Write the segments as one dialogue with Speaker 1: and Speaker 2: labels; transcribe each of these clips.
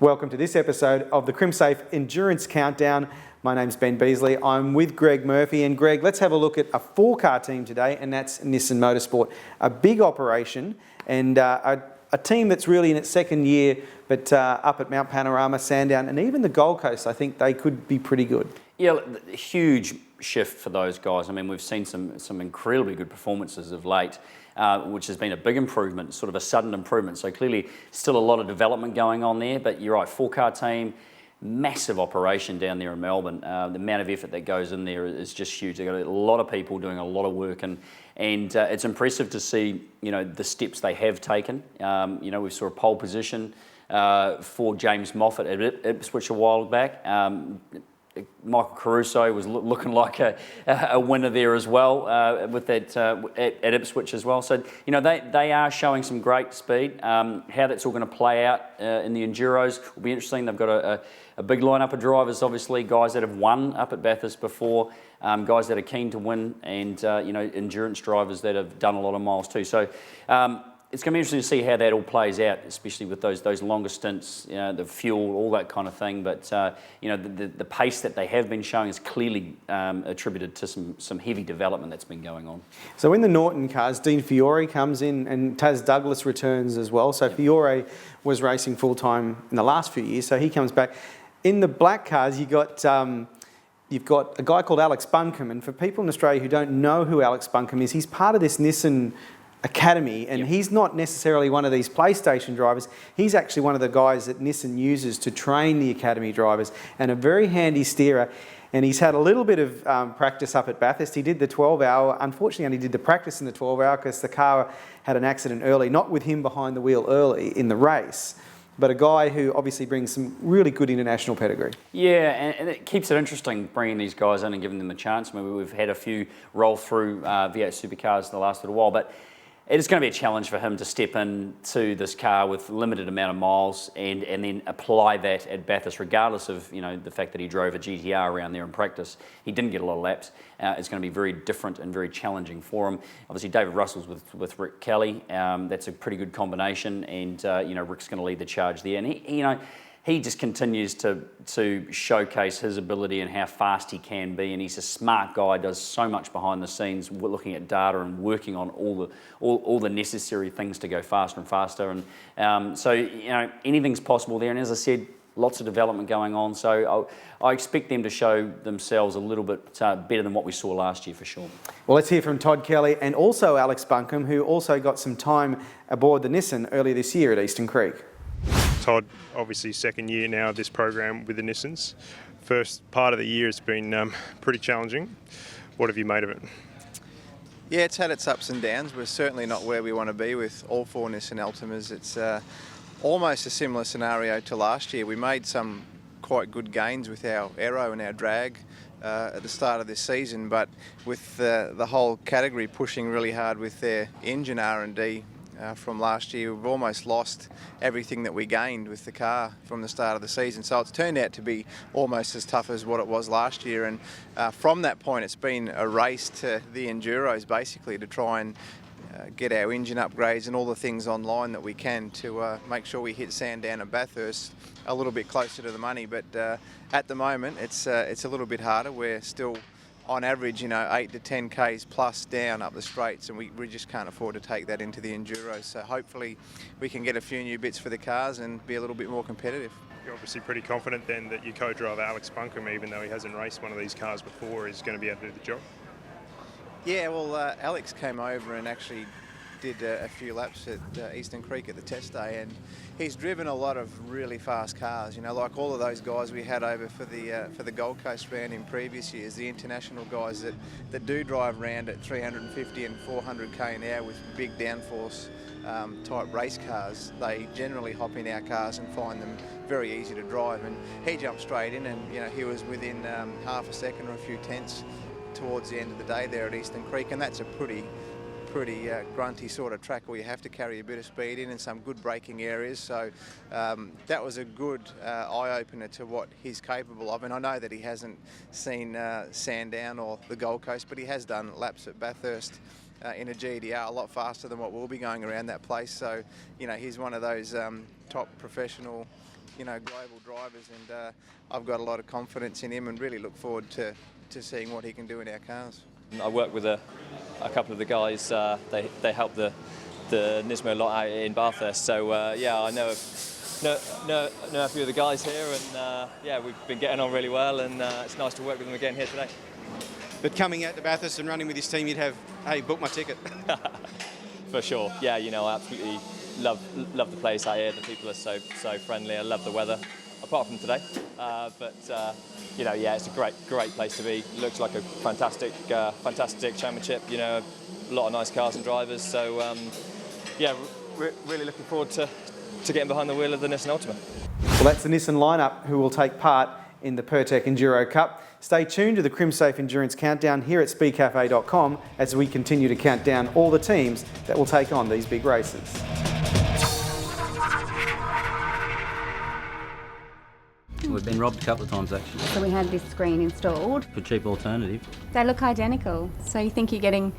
Speaker 1: Welcome to this episode of the Crimsafe Endurance Countdown. My name's Ben Beasley. I'm with Greg Murphy. And Greg, let's have a look at a four-car team today, and that's Nissan Motorsport. A big operation and a team that's really in its second year, but up at Mount Panorama, Sandown, and even the Gold Coast, I think they could be pretty good.
Speaker 2: Yeah, huge shift for those guys. I mean, we've seen some incredibly good performances of late, which has been a big improvement, sort of a sudden improvement. So clearly still a lot of development going on there, but you're right, four-car team, massive operation down there in Melbourne. The amount of effort that goes in there is just huge. They've got a lot of people doing a lot of work, and it's impressive to see, the steps they have taken. We saw a pole position for James Moffat at Ipswich a while back. Michael Caruso was looking like a winner there as well with that at Ipswich as well. So they are showing some great speed. How that's all going to play out in the Enduros will be interesting. They've got a big lineup of drivers, obviously guys that have won up at Bathurst before, guys that are keen to win, and endurance drivers that have done a lot of miles too. So. It's going to be interesting to see how that all plays out, especially with those longer stints, the fuel, all that kind of thing. But the pace that they have been showing is clearly attributed to some heavy development that's been going on.
Speaker 1: So in the Norton cars, Dean Fiore comes in and Taz Douglas returns as well. So Fiore was racing full time in the last few years, so he comes back. In the black cars, you've got a guy called Alex Buncombe, and for people in Australia who don't know who Alex Buncombe is, he's part of this Nissan Academy, and he's not necessarily one of these PlayStation drivers. He's actually one of the guys that Nissan uses to train the Academy drivers, and a very handy steerer. And he's had a little bit of practice up at Bathurst. He did the 12-hour. Unfortunately, only did the practice in the 12-hour because the car had an accident early, not with him behind the wheel early in the race, but a guy who obviously brings some really good international pedigree.
Speaker 2: Yeah, and it keeps it interesting bringing these guys in and giving them a chance. I mean, we've had a few roll through V8 supercars in the last little while, but it is going to be a challenge for him to step into this car with limited amount of miles and then apply that at Bathurst, regardless of the fact that he drove a GTR around there in practice. He didn't get a lot of laps. It's going to be very different and very challenging for him. Obviously, David Russell's with Rick Kelly. That's a pretty good combination, and Rick's going to lead the charge there. And he just continues to showcase his ability and how fast he can be, and he's a smart guy, does so much behind the scenes, looking at data and working on all the necessary things to go faster and faster. And so anything's possible there. And as I said, lots of development going on. So I expect them to show themselves a little bit better than what we saw last year for sure.
Speaker 1: Well, let's hear from Todd Kelly and also Alex Buncombe, who also got some time aboard the Nissan earlier this year at Eastern Creek.
Speaker 3: Todd, obviously second year now of this program with the Nissans. First part of the year has been pretty challenging. What have you made of it?
Speaker 4: Yeah, it's had its ups and downs. We're certainly not where we want to be with all four Nissan Altimas. It's almost a similar scenario to last year. We made some quite good gains with our aero and our drag at the start of this season, but with the whole category pushing really hard with their engine R&D from last year, we've almost lost everything that we gained with the car from the start of the season. So it's turned out to be almost as tough as what it was last year. And from that point, it's been a race to the Enduros basically to try and get our engine upgrades and all the things online that we can to make sure we hit Sandown and Bathurst a little bit closer to the money. But at the moment, it's a little bit harder. We're still on average, 8 to 10 Ks plus down up the straights, and we just can't afford to take that into the Enduros. So hopefully we can get a few new bits for the cars and be a little bit more competitive.
Speaker 3: You're obviously pretty confident then that your co-driver Alex Buncombe, even though he hasn't raced one of these cars before, is going to be able to do the job?
Speaker 4: Yeah, well, Alex came over and actually did a few laps at Eastern Creek at the test day, and he's driven a lot of really fast cars, like all of those guys we had over for the Gold Coast round in previous years, the international guys that do drive around at 350 and 400 k an hour with big downforce type race cars. They generally hop in our cars and find them very easy to drive, and he jumped straight in, and he was within half a second or a few tenths towards the end of the day there at Eastern Creek, and that's a pretty grunty sort of track where you have to carry a bit of speed in and some good braking areas. So that was a good eye-opener to what he's capable of. And I know that he hasn't seen Sandown or the Gold Coast, but he has done laps at Bathurst in a GDR a lot faster than what we'll be going around that place. So, he's one of those top professional global drivers, and I've got a lot of confidence in him and really look forward to seeing what he can do in our cars.
Speaker 5: I work with a couple of the guys. They help the Nismo lot out in Bathurst. So I know a few of the guys here, and we've been getting on really well, and it's nice to work with them again here today.
Speaker 1: But coming out to Bathurst and running with his team, you'd have, hey, book my ticket.
Speaker 5: For sure. Yeah, I absolutely love the place out here. The people are so friendly. I love the weather, apart from today. It's a great place to be. Looks like a fantastic championship. A lot of nice cars and drivers. So really looking forward to getting behind the wheel of the Nissan Ultima.
Speaker 1: Well, that's the Nissan lineup who will take part in the Pirtek Enduro Cup. Stay tuned to the Crimsafe Endurance Countdown here at speedcafe.com as we continue to count down all the teams that will take on these big races.
Speaker 6: We've been robbed a couple of times actually.
Speaker 7: So we had this screen installed.
Speaker 6: For cheap alternative.
Speaker 7: They look identical, so you think you're getting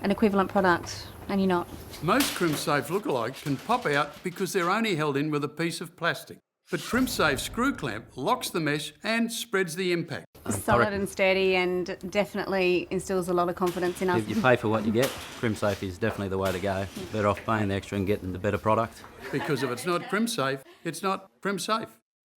Speaker 7: an equivalent product and you're not.
Speaker 8: Most Crimsafe lookalikes can pop out because they're only held in with a piece of plastic. But Crimsafe screw clamp locks the mesh and spreads the impact.
Speaker 7: Solid and sturdy, and definitely instills a lot of confidence in us.
Speaker 6: If you pay for what you get, Crimsafe is definitely the way to go. Better off paying the extra and getting the better product.
Speaker 8: Because if it's not Crimsafe, it's not Crimsafe.